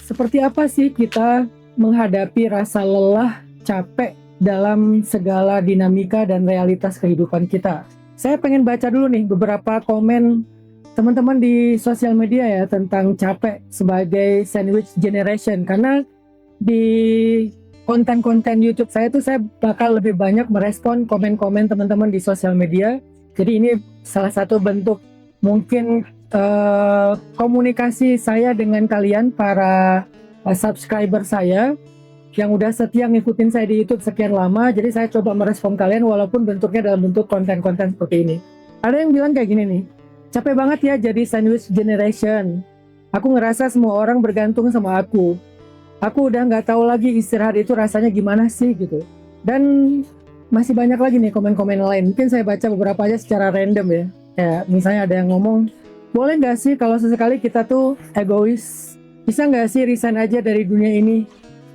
Seperti apa sih kita menghadapi rasa lelah, capek dalam segala dinamika dan realitas kehidupan kita? Saya pengen baca dulu nih beberapa komen teman-teman di sosial media ya tentang capek sebagai sandwich generation, karena di konten-konten YouTube saya tuh saya bakal lebih banyak merespon komen-komen teman-teman di sosial media. Jadi ini salah satu bentuk mungkin komunikasi saya dengan kalian para subscriber saya yang udah setia ngikutin saya di YouTube sekian lama. Jadi saya coba merespon kalian walaupun bentuknya dalam bentuk konten-konten seperti ini. Ada yang bilang kayak gini nih, capek banget ya jadi sandwich generation. Aku ngerasa semua orang bergantung sama aku. Aku udah nggak tahu lagi istirahat itu rasanya gimana sih gitu. Dan masih banyak lagi nih komen-komen lain. Mungkin saya baca beberapa aja secara random ya. Ya misalnya ada yang ngomong, boleh nggak sih kalau sesekali kita tuh egois? Bisa nggak sih resign aja dari dunia ini?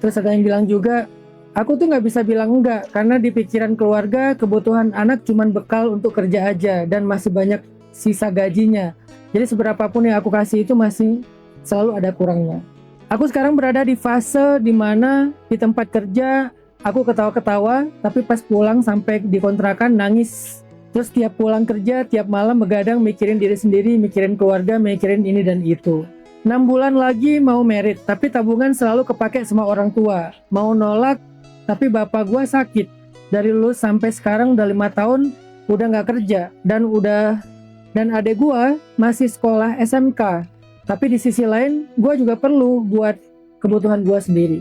Terus ada yang bilang juga, aku tuh nggak bisa bilang enggak karena di pikiran keluarga kebutuhan anak cuman bekal untuk kerja aja dan masih banyak sisa gajinya. Jadi seberapapun yang aku kasih itu masih selalu ada kurangnya. Aku sekarang berada di fase dimana di tempat kerja aku ketawa-ketawa, tapi pas pulang sampai di kontrakan nangis. Terus tiap pulang kerja, tiap malam begadang mikirin diri sendiri, mikirin keluarga, mikirin ini dan itu. 6 bulan lagi mau merit, tapi tabungan selalu kepake sama orang tua. Mau nolak, tapi bapak gua sakit. Dari lulus sampai sekarang udah 5 tahun, udah gak kerja. Dan adek gua masih sekolah SMK. Tapi di sisi lain, gua juga perlu buat kebutuhan gua sendiri.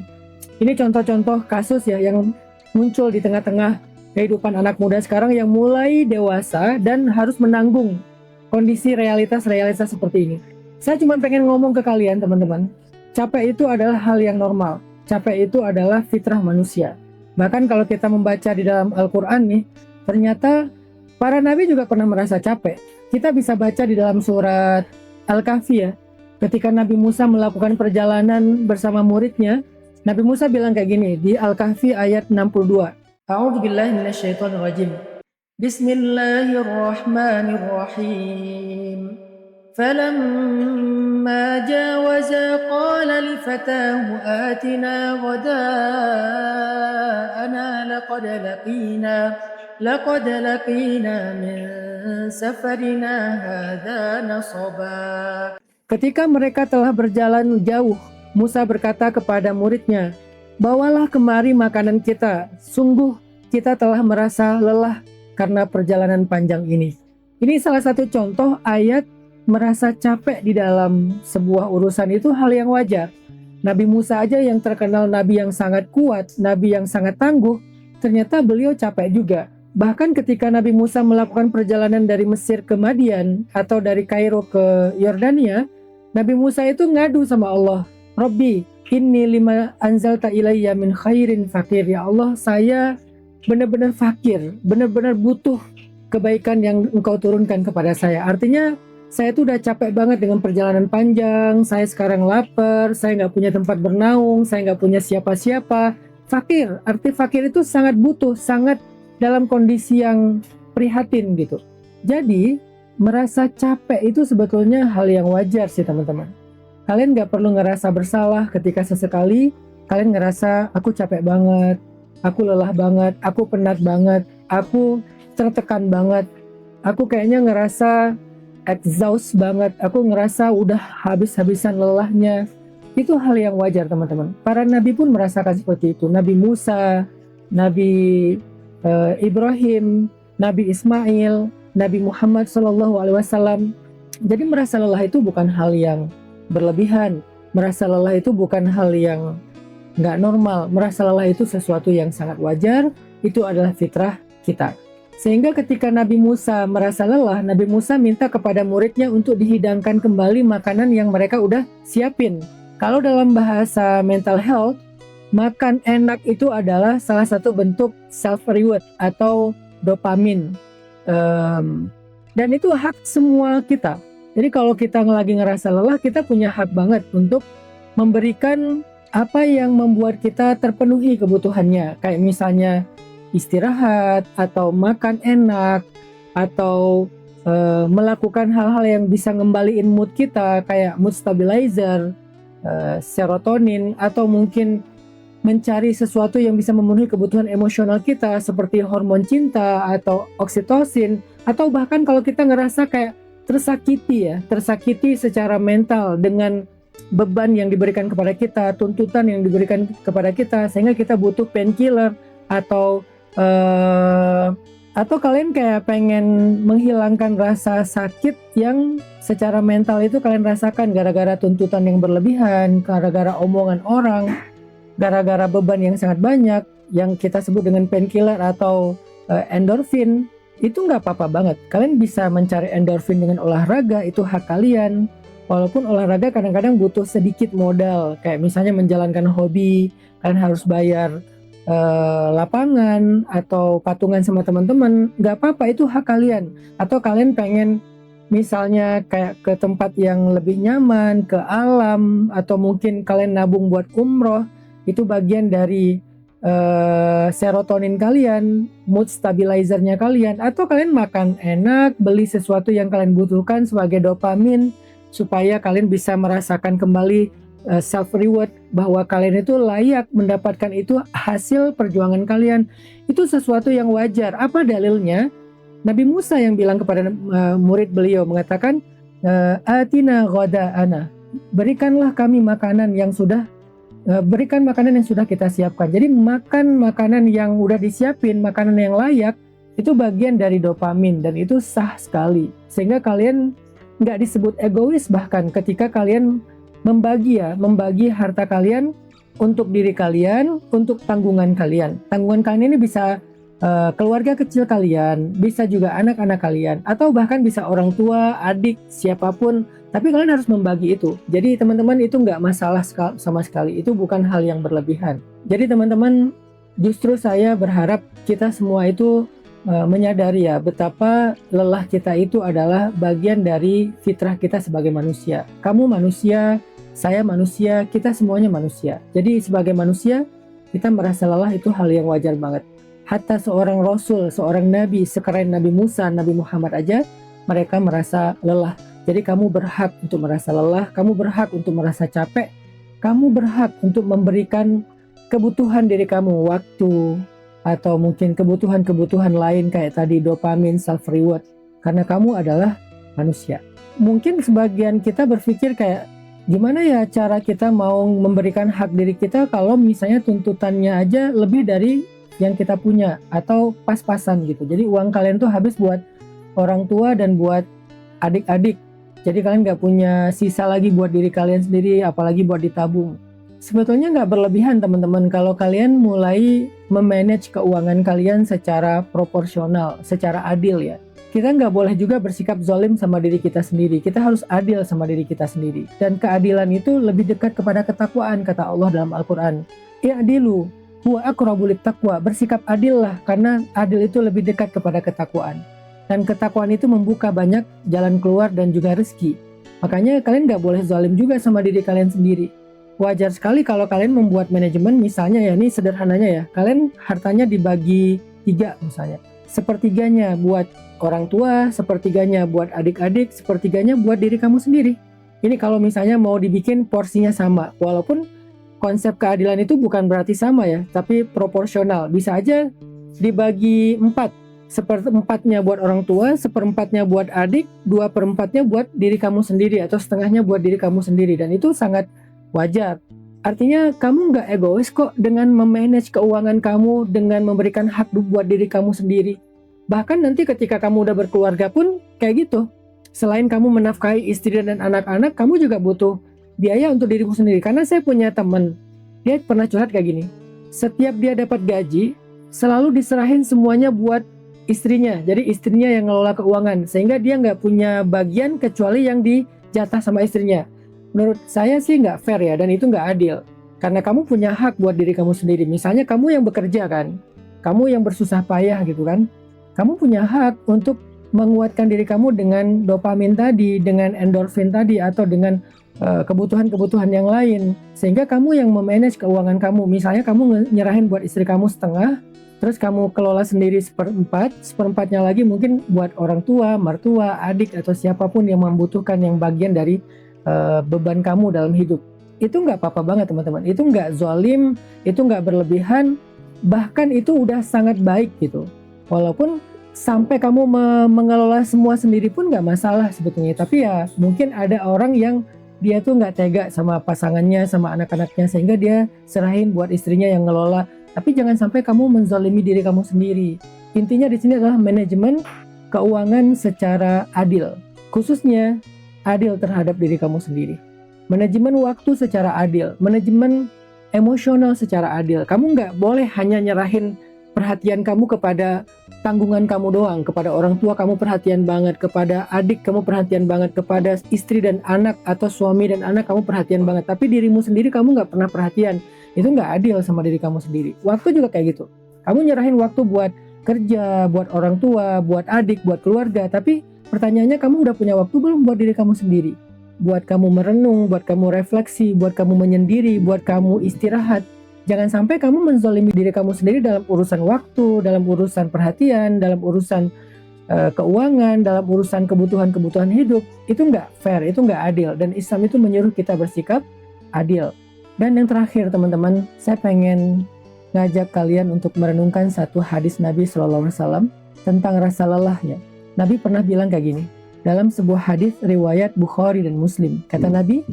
Ini contoh-contoh kasus ya yang muncul di tengah-tengah kehidupan anak muda sekarang yang mulai dewasa dan harus menanggung kondisi realitas-realitas seperti ini. Saya cuma pengen ngomong ke kalian teman-teman, capek itu adalah hal yang normal. Capek itu adalah fitrah manusia. Bahkan kalau kita membaca di dalam Al-Quran nih, ternyata para nabi juga pernah merasa capek. Kita bisa baca di dalam surat Al-Kahfi ya, ketika Nabi Musa melakukan perjalanan bersama muridnya, Nabi Musa bilang kayak gini di Al-Kahfi ayat 62. A'udzubillahi minasyaitonirrajim. Bismillahirrahmanirrahim. فلما جاوزا قال لفتاه آتنا غداءنا لقد لقينا من سفرنا هذا نصبا. Ketika mereka telah berjalan jauh, Musa berkata kepada muridnya, bawalah kemari makanan kita, sungguh kita telah merasa lelah karena perjalanan panjang ini. Ini salah satu contoh ayat merasa capek di dalam sebuah urusan itu hal yang wajar. Nabi Musa aja yang terkenal nabi yang sangat kuat, nabi yang sangat tangguh, ternyata beliau capek juga. Bahkan ketika Nabi Musa melakukan perjalanan dari Mesir ke Madian atau dari Kairo ke Yordania, Nabi Musa itu ngadu sama Allah, Rabbi, inni lima anzalta ilayya min khairin fakir. Ya Allah, saya benar-benar fakir, benar-benar butuh kebaikan yang engkau turunkan kepada saya. Artinya, saya tuh udah capek banget dengan perjalanan panjang, saya sekarang lapar, saya nggak punya tempat bernaung, saya nggak punya siapa-siapa. Fakir, arti fakir itu sangat butuh, sangat dalam kondisi yang prihatin gitu. Jadi, merasa capek itu sebetulnya hal yang wajar sih teman-teman. Kalian nggak perlu ngerasa bersalah ketika sesekali kalian ngerasa aku capek banget, aku lelah banget, aku penat banget, aku tertekan banget, aku kayaknya ngerasa exhaust banget, aku ngerasa udah habis-habisan lelahnya. Itu hal yang wajar teman-teman. Para nabi pun merasakan seperti itu. Nabi Musa, Nabi Ibrahim, Nabi Ismail, Nabi Muhammad SAW. Jadi merasa lelah itu bukan hal yang berlebihan. Merasa lelah itu bukan hal yang nggak normal. Merasa lelah itu sesuatu yang sangat wajar. Itu adalah fitrah kita. Sehingga ketika Nabi Musa merasa lelah, Nabi Musa minta kepada muridnya untuk dihidangkan kembali makanan yang mereka udah siapin. Kalau dalam bahasa mental health, makan enak itu adalah salah satu bentuk self-reward atau dopamin. Dan itu hak semua kita. Jadi kalau kita lagi ngerasa lelah, kita punya hak banget untuk memberikan apa yang membuat kita terpenuhi kebutuhannya. Kayak misalnya istirahat, atau makan enak, atau melakukan hal-hal yang bisa ngembaliin mood kita, kayak mood stabilizer, serotonin, atau mungkin mencari sesuatu yang bisa memenuhi kebutuhan emosional kita seperti hormon cinta atau oksitosin, atau bahkan kalau kita ngerasa kayak tersakiti secara mental dengan beban yang diberikan kepada kita, tuntutan yang diberikan kepada kita, sehingga kita butuh painkiller, atau atau kalian kayak pengen menghilangkan rasa sakit yang secara mental itu kalian rasakan gara-gara tuntutan yang berlebihan, gara-gara omongan orang, gara-gara beban yang sangat banyak yang kita sebut dengan painkiller atau endorfin. Itu nggak apa-apa banget. Kalian bisa mencari endorfin dengan olahraga, itu hak kalian. Walaupun olahraga kadang-kadang butuh sedikit modal, kayak misalnya menjalankan hobi, kalian harus bayar lapangan atau patungan sama teman-teman, nggak apa-apa, itu hak kalian. Atau kalian pengen misalnya kayak ke tempat yang lebih nyaman, ke alam, atau mungkin kalian nabung buat umroh, itu bagian dari serotonin kalian, mood stabilizernya kalian. Atau kalian makan enak, beli sesuatu yang kalian butuhkan sebagai dopamin, supaya kalian bisa merasakan kembali self reward, bahwa kalian itu layak mendapatkan itu hasil perjuangan kalian. Itu sesuatu yang wajar. Apa dalilnya? Nabi Musa yang bilang kepada murid beliau, mengatakan, atina ghoda'ana, berikanlah kami makanan yang sudah berikan makanan yang sudah kita siapkan. Jadi makan makanan yang udah disiapin, makanan yang layak, itu bagian dari dopamin, dan itu sah sekali. Sehingga kalian nggak disebut egois bahkan ketika kalian membagi harta kalian untuk diri kalian, untuk tanggungan kalian. Tanggungan kalian ini bisa keluarga kecil kalian, bisa juga anak-anak kalian, atau bahkan bisa orang tua, adik, siapapun. Tapi kalian harus membagi itu. Jadi teman-teman, itu nggak masalah sama sekali. Itu bukan hal yang berlebihan. Jadi teman-teman, justru saya berharap kita semua itu menyadari ya, betapa lelah kita itu adalah bagian dari fitrah kita sebagai manusia. Kamu manusia, saya manusia, kita semuanya manusia. Jadi sebagai manusia, kita merasa lelah itu hal yang wajar banget. Hatta seorang Rasul, seorang Nabi, sekeren Nabi Musa, Nabi Muhammad aja, mereka merasa lelah. Jadi kamu berhak untuk merasa lelah, kamu berhak untuk merasa capek, kamu berhak untuk memberikan kebutuhan diri kamu, waktu, atau mungkin kebutuhan-kebutuhan lain kayak tadi dopamin, self reward, karena kamu adalah manusia. Mungkin sebagian kita berpikir kayak, gimana ya cara kita mau memberikan hak diri kita kalau misalnya tuntutannya aja lebih dari yang kita punya, atau pas-pasan gitu. Jadi uang kalian tuh habis buat orang tua dan buat adik-adik. Jadi kalian nggak punya sisa lagi buat diri kalian sendiri, apalagi buat ditabung. Sebetulnya nggak berlebihan teman-teman kalau kalian mulai memanage keuangan kalian secara proporsional, secara adil ya. Kita nggak boleh juga bersikap zalim sama diri kita sendiri. Kita harus adil sama diri kita sendiri. Dan keadilan itu lebih dekat kepada ketakwaan, kata Allah dalam Al-Quran. I'dilu huwa aqrabu littaqwa. Bersikap adil lah, karena adil itu lebih dekat kepada ketakwaan. Dan ketakwaan itu membuka banyak jalan keluar dan juga rezeki. Makanya kalian nggak boleh zalim juga sama diri kalian sendiri. Wajar sekali kalau kalian membuat manajemen, misalnya ya, ini sederhananya ya, kalian hartanya dibagi 3 misalnya. Sepertiganya buat orang tua, sepertiganya buat adik-adik, sepertiganya buat diri kamu sendiri. Ini kalau misalnya mau dibikin porsinya sama, walaupun konsep keadilan itu bukan berarti sama ya, tapi proporsional. Bisa aja dibagi 4. Seperempatnya buat orang tua, seperempatnya buat adik, 2/4-nya buat diri kamu sendiri, atau setengahnya buat diri kamu sendiri. Dan itu sangat wajar. Artinya kamu nggak egois kok dengan memanage keuangan kamu, dengan memberikan hak buat diri kamu sendiri. Bahkan nanti ketika kamu udah berkeluarga pun kayak gitu. Selain kamu menafkahi istri dan anak-anak, kamu juga butuh biaya untuk dirimu sendiri. Karena saya punya teman, dia pernah curhat kayak gini. Setiap dia dapat gaji, selalu diserahin semuanya buat istrinya. Jadi istrinya yang ngelola keuangan, sehingga dia nggak punya bagian kecuali yang dijatah sama istrinya. Menurut saya sih nggak fair ya, dan itu nggak adil. Karena kamu punya hak buat diri kamu sendiri. Misalnya kamu yang bekerja kan, kamu yang bersusah payah gitu kan, kamu punya hak untuk menguatkan diri kamu dengan dopamin tadi, dengan endorfin tadi, atau dengan kebutuhan-kebutuhan yang lain. Sehingga kamu yang memanage keuangan kamu. Misalnya kamu nyerahin buat istri kamu setengah, terus kamu kelola sendiri seperempatnya lagi mungkin buat orang tua, mertua, adik, atau siapapun yang membutuhkan yang bagian dari beban kamu dalam hidup. itu nggak apa-apa banget teman-teman. Itu nggak zalim, itu nggak berlebihan, bahkan itu udah sangat baik gitu. Walaupun sampai kamu mengelola semua sendiri pun nggak masalah sebetulnya. Tapi ya mungkin ada orang yang dia tuh nggak tega sama pasangannya, sama anak-anaknya, sehingga dia serahin buat istrinya yang ngelola. Tapi jangan sampai kamu menzalimi diri kamu sendiri. Intinya di sini adalah manajemen keuangan secara adil, khususnya adil terhadap diri kamu sendiri. Manajemen waktu secara adil, manajemen emosional secara adil. Kamu nggak boleh hanya nyerahin perhatian kamu kepada tanggungan kamu doang, kepada orang tua kamu perhatian banget, kepada adik kamu perhatian banget, kepada istri dan anak atau suami dan anak kamu perhatian banget. Tapi dirimu sendiri kamu nggak pernah perhatian. Itu nggak adil sama diri kamu sendiri. Waktu juga kayak gitu. Kamu nyerahin waktu buat kerja, buat orang tua, buat adik, buat keluarga. Tapi pertanyaannya, kamu udah punya waktu belum buat diri kamu sendiri? Buat kamu merenung, buat kamu refleksi, buat kamu menyendiri, buat kamu istirahat. Jangan sampai kamu menzalimi diri kamu sendiri dalam urusan waktu, dalam urusan perhatian, dalam urusan keuangan, dalam urusan kebutuhan-kebutuhan hidup. Itu nggak fair, itu nggak adil. Dan Islam itu menyuruh kita bersikap adil. Dan yang terakhir teman-teman, saya pengen ngajak kalian untuk merenungkan satu hadis Nabi SAW tentang rasa lelah ya. Nabi pernah bilang kayak gini, dalam sebuah hadis riwayat Bukhari dan Muslim. Kata Nabi,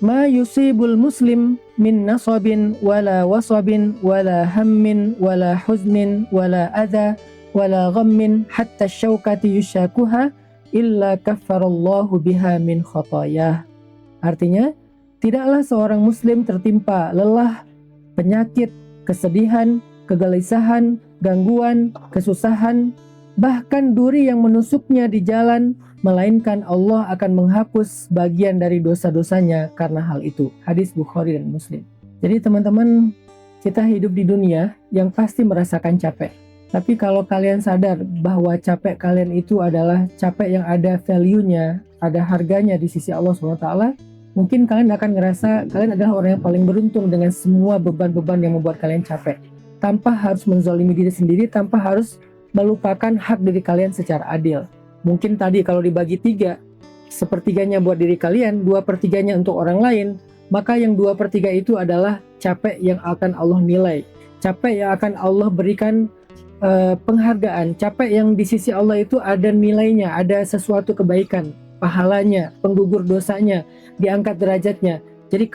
"Ma yusibul muslim min nasabin wala wasabin wala hammin wala huznin wala adha wala ghammin hatta syaukati yushakuha illa kaffarallahu biha min khatayah." Artinya, tidaklah seorang muslim tertimpa lelah, penyakit, kesedihan, kegelisahan, gangguan, kesusahan, bahkan duri yang menusuknya di jalan, melainkan Allah akan menghapus bagian dari dosa-dosanya karena hal itu. Hadis Bukhari dan Muslim. Jadi teman-teman, kita hidup di dunia yang pasti merasakan capek. Tapi kalau kalian sadar bahwa capek kalian itu adalah capek yang ada value-nya, ada harganya di sisi Allah SWT, mungkin kalian akan ngerasa kalian adalah orang yang paling beruntung dengan semua beban-beban yang membuat kalian capek. Tanpa harus menzalimi diri sendiri, tanpa harus melupakan hak diri kalian secara adil. Mungkin tadi kalau dibagi 3, sepertiganya buat diri kalian, 2/3-nya untuk orang lain, maka yang 2/3 itu adalah capek yang akan Allah nilai, capek yang akan Allah berikan penghargaan, capek yang di sisi Allah itu ada nilainya, ada sesuatu kebaikan, pahalanya, penggugur dosanya, diangkat derajatnya. Jadi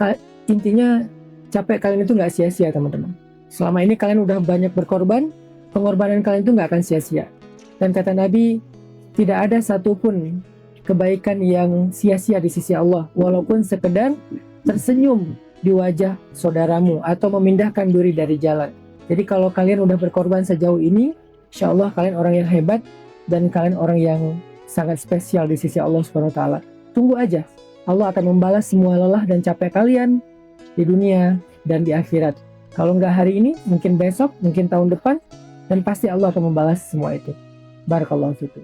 intinya capek kalian itu nggak sia-sia teman-teman. Selama ini kalian udah banyak berkorban, pengorbanan kalian itu nggak akan sia-sia. Dan kata Nabi, tidak ada satupun kebaikan yang sia-sia di sisi Allah, walaupun sekedar tersenyum di wajah saudaramu atau memindahkan duri dari jalan. Jadi kalau kalian udah berkorban sejauh ini, insya Allah kalian orang yang hebat dan kalian orang yang sangat spesial di sisi Allah SWT. Tunggu aja, Allah akan membalas semua lelah dan capek kalian di dunia dan di akhirat. Kalau nggak hari ini, mungkin besok, mungkin tahun depan, dan pasti Allah akan membalas semua itu. Barakallahu fikum.